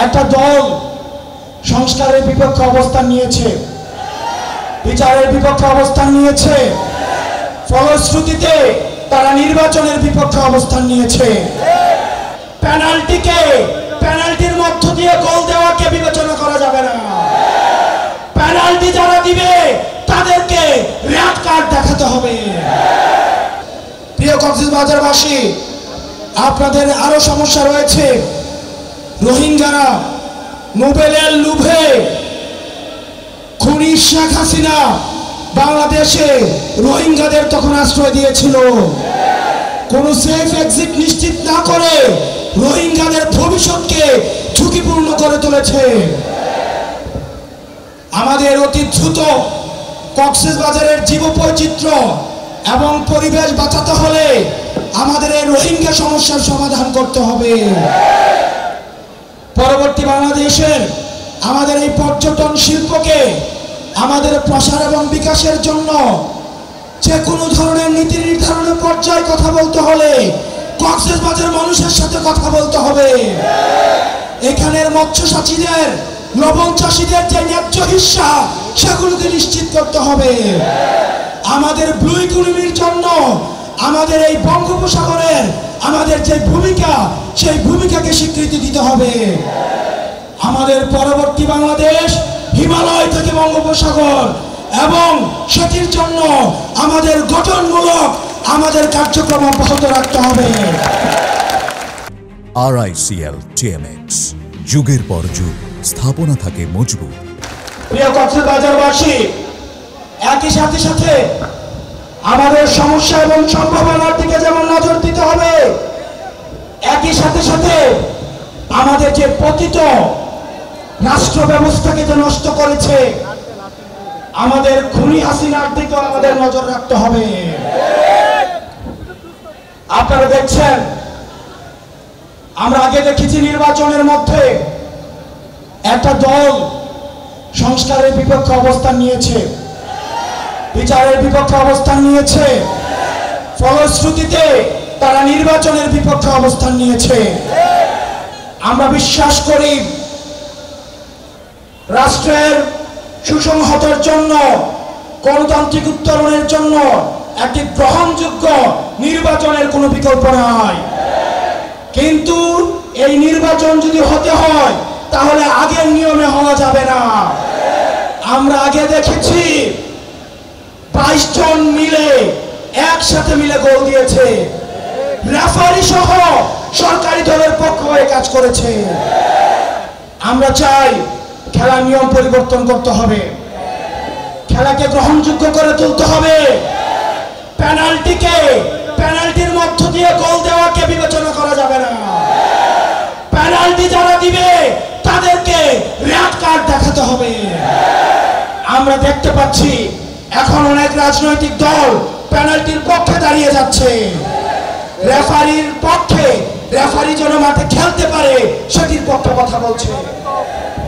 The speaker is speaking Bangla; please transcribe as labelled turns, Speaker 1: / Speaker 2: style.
Speaker 1: একটা দল সংস্কারের বিপক্ষে অবস্থান নিয়েছে, বিচারের বিপক্ষে অবস্থান নিয়েছে, ফলশ্রুতিতে তারা নির্বাচনের বিপক্ষে অবস্থান নিয়েছে। পেনাল্টির মধ্য দিয়ে গোল দেওয়াকে বিবেচনা করা যাবে না। পেনাল্টি যারা দিবে তাদেরকে রেড কার্ড দেখাতে হবে। প্রিয় কক্সবাজারবাসী, আপনাদের আরো সমস্যা রয়েছে। রোহিঙ্গারা নোবেলের লোভে খুনি শেখ হাসিনা বাংলাদেশে রোহিঙ্গাদের তখন আশ্রয় দিয়েছিল। কোন সেফ এক্সিট নিশ্চিত না করে রোহিঙ্গাদের ভবিষ্যৎকে ঝুঁকিপূর্ণ করে তুলেছে। আমাদের অতি দ্রুত কক্সবাজারের জীববৈচিত্র্য এবং পরিবেশ বাঁচাতে হলে আমাদের এই রোহিঙ্গা সমস্যার সমাধান করতে হবে। পরবর্তী বাংলাদেশের আমাদের এই পর্যটন শিল্পকে আমাদের প্রসার এবং বিকাশের জন্য যে কোনো ধরনের নীতি নির্ধারণের পর্যায়ে কথা বলতে হলে কক্সবাজার মানুষের সাথে কথা বলতে হবে। এখানের মৎস্যচাষীদের, লবণ চাষীদের যে ন্যায্য হিস্সা সেগুলোকে নিশ্চিত করতে হবে। আমাদের ব্লু ইকোনমির জন্য আমাদের এই বঙ্গোপসাগরের আমাদের যে ভূমিকা, সেই ভূমিকাকে স্বীকৃতি দিতে হবে। আমাদের পরবর্তী বাংলাদেশ হিমালয় থেকে বঙ্গোপসাগর, এবং সেটির জন্য আমাদের গঠনমূলক আমাদের কার্যক্রম অব্যাহত রাখতে হবে।
Speaker 2: RICL TMX, যুগের পর যুগ স্থাপনা থাকে মজবুত।
Speaker 1: প্রিয় কক্সবাজারবাসী, একই সাথে আমাদের সমস্যা এবং সম্ভাবনার দিকে যেমন নজর দিতে হবে, একই সাথে আমাদের যে পতিত রাষ্ট্র ব্যবস্থাকে যে নষ্ট করেছে আমাদের খুনি হাসিনার দিকেও আমাদের নজর রাখতে হবে। আপনারা দেখছেন, আমরা আগে দেখেছি নির্বাচনের মধ্যে একটা দল সংস্কারের বিপক্ষে অবস্থান নিয়েছে, বিচারের বিপক্ষে অবস্থান নিয়েছে, ফলশ্রুতিতে তারা নির্বাচনের বিপক্ষে অবস্থান নিয়েছে। আমরা বিশ্বাস করি রাষ্ট্রের সুসংহতের জন্য, গণতান্ত্রিক উত্তরণের জন্য একটি গ্রহণযোগ্য নির্বাচনের কোনো বিকল্প নাই। কিন্তু এই নির্বাচন যদি হতে হয় তাহলে আগের নিয়মে হওয়া যাবে না। আমরা আগে দেখেছি 22 জন মিলে একসাথে মিলে গোল দিয়েছে, রেফারি সহ সরকারি দলের পক্ষ হয়ে কাজ করেছে। আমরা চাই খেলার নিয়ম পরিবর্তন করতে হবে, খেলাকে গ্রহণযোগ্য করে তুলতে হবে। পেনাল্টির মধ্য দিয়ে গোল দেওয়াকে বিবেচনা করা যাবে না। পেনাল্টি যারা দিবে তাদেরকে রেড কার্ড দেখাতে হবে। আমরা দেখতে পাচ্ছি এখন অনেক রাজনৈতিক দল পেনাল্টির পক্ষে দাঁড়িয়ে যাচ্ছে, রেফারির পক্ষে, রেফারি যেন মাঠে খেলতে পারে সেটির পক্ষে কথা বলছে।